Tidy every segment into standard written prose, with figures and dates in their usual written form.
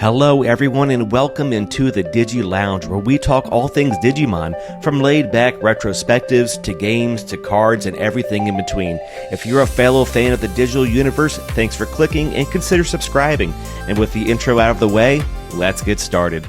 Hello everyone and welcome into the Digi Lounge, where we talk all things Digimon, from laid-back retrospectives to games to cards and everything in between. If you're a fellow fan of the digital universe, thanks for clicking and consider subscribing. And with the intro out of the way, let's get started.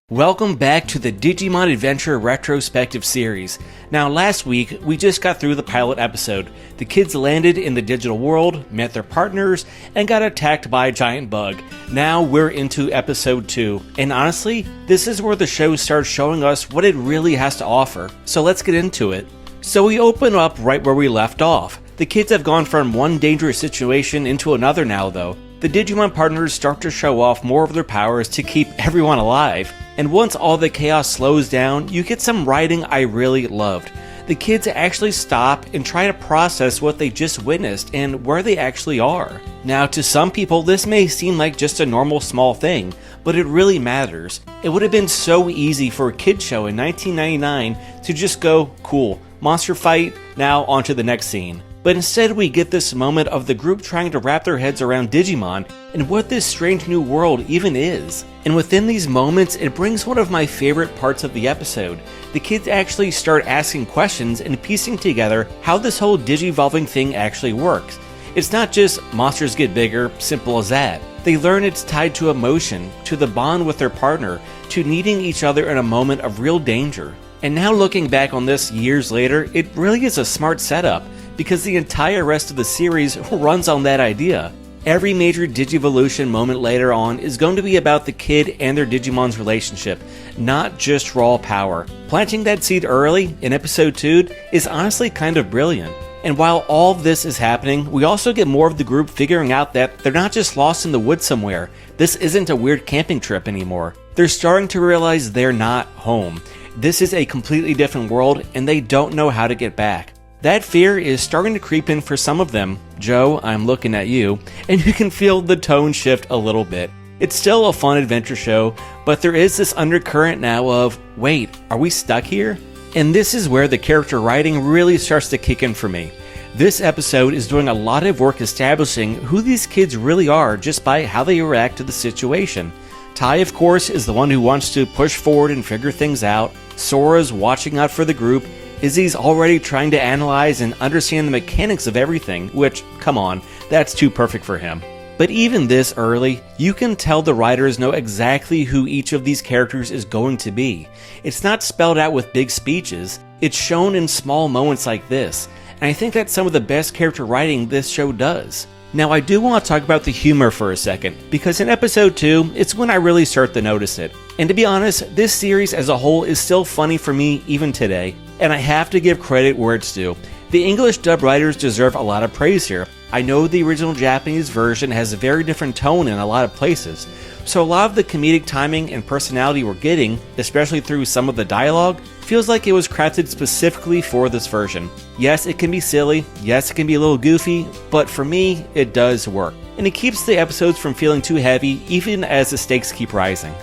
Welcome back to the Digimon Adventure Retrospective series. Now last week, we just got through the pilot episode. The kids landed in the digital world, met their partners, and got attacked by a giant bug. Now we're into episode 2, and honestly, this is where the show starts showing us what it really has to offer. So let's get into it. So we open up right where we left off. The kids have gone from one dangerous situation into another now though. The Digimon partners start to show off more of their powers to keep everyone alive. And once all the chaos slows down, you get some writing I really loved. The kids actually stop and try to process what they just witnessed and where they actually are. Now, to some people, this may seem like just a normal small thing, but it really matters. It would have been so easy for a kid show in 1999 to just go, cool, monster fight, now on to the next scene. But instead we get this moment of the group trying to wrap their heads around Digimon and what this strange new world even is. And within these moments, it brings one of my favorite parts of the episode. The kids actually start asking questions and piecing together how this whole Digivolving thing actually works. It's not just monsters get bigger, simple as that. They learn it's tied to emotion, to the bond with their partner, to needing each other in a moment of real danger. And now looking back on this years later, it really is a smart setup, because the entire rest of the series runs on that idea. Every major Digivolution moment later on is going to be about the kid and their Digimon's relationship, not just raw power. Planting that seed early in episode 2 is honestly kind of brilliant. And while all of this is happening, we also get more of the group figuring out that they're not just lost in the woods somewhere. This isn't a weird camping trip anymore. They're starting to realize they're not home. This is a completely different world and they don't know how to get back. That fear is starting to creep in for some of them. Joe, I'm looking at you, and you can feel the tone shift a little bit. It's still a fun adventure show, but there is this undercurrent now of, wait, are we stuck here? And this is where the character writing really starts to kick in for me. This episode is doing a lot of work establishing who these kids really are just by how they react to the situation. Tai, of course, is the one who wants to push forward and figure things out. Sora's watching out for the group. Izzy's already trying to analyze and understand the mechanics of everything, which, come on, that's too perfect for him. But even this early, you can tell the writers know exactly who each of these characters is going to be. It's not spelled out with big speeches, it's shown in small moments like this, and I think that's some of the best character writing this show does. Now I do want to talk about the humor for a second, because in episode 2, it's when I really start to notice it. And to be honest, this series as a whole is still funny for me even today, and I have to give credit where it's due. The English dub writers deserve a lot of praise here. I know the original Japanese version has a very different tone in a lot of places, so a lot of the comedic timing and personality we're getting, especially through some of the dialogue, feels like it was crafted specifically for this version. Yes, it can be silly, yes, it can be a little goofy, but for me, it does work. And it keeps the episodes from feeling too heavy, even as the stakes keep rising.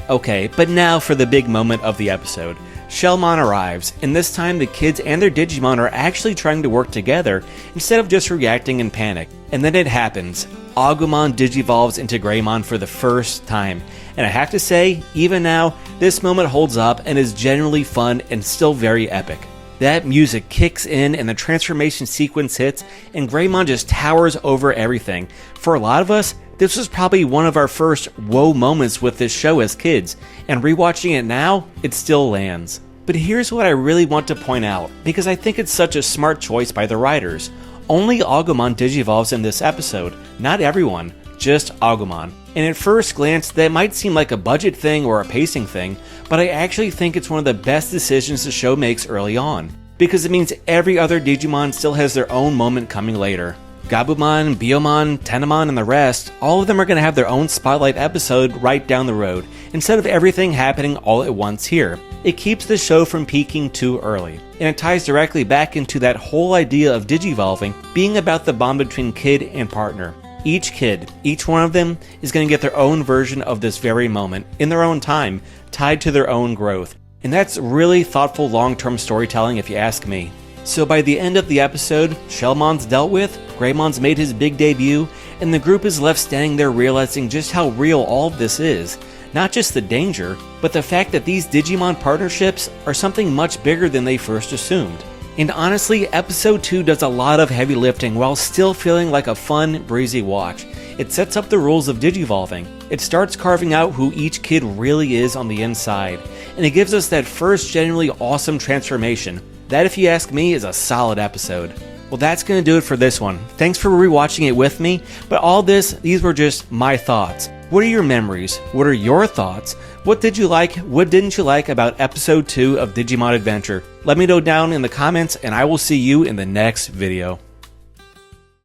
Okay, but now for the big moment of the episode. Shellmon arrives, and this time the kids and their Digimon are actually trying to work together instead of just reacting in panic. And then it happens. Agumon Digivolves into Greymon for the first time. And I have to say, even now, this moment holds up and is genuinely fun and still very epic. That music kicks in and the transformation sequence hits, and Greymon just towers over everything. For a lot of us, this was probably one of our first whoa moments with this show as kids, and rewatching it now, it still lands. But here's what I really want to point out, because I think it's such a smart choice by the writers. Only Agumon Digivolves in this episode, not everyone, just Agumon. And at first glance, that might seem like a budget thing or a pacing thing, but I actually think it's one of the best decisions the show makes early on, because it means every other Digimon still has their own moment coming later. Gabumon, Biyomon, Tennomon, and the rest, all of them are going to have their own spotlight episode right down the road, instead of everything happening all at once here. It keeps the show from peaking too early, and it ties directly back into that whole idea of Digivolving being about the bond between kid and partner. Each kid, each one of them, is going to get their own version of this very moment, in their own time, tied to their own growth. And that's really thoughtful long-term storytelling if you ask me. So by the end of the episode, Shellmon's dealt with, Greymon's made his big debut, and the group is left standing there realizing just how real all of this is. Not just the danger, but the fact that these Digimon partnerships are something much bigger than they first assumed. And honestly, episode 2 does a lot of heavy lifting while still feeling like a fun, breezy watch. It sets up the rules of Digivolving. It starts carving out who each kid really is on the inside. And it gives us that first genuinely awesome transformation. That, if you ask me, is a solid episode. Well, that's going to do it for this one. Thanks for rewatching it with me, but all these were just my thoughts. What are your memories? What are your thoughts? What did you like? What didn't you like about episode 2 of Digimon Adventure? Let me know down in the comments, and I will see you in the next video.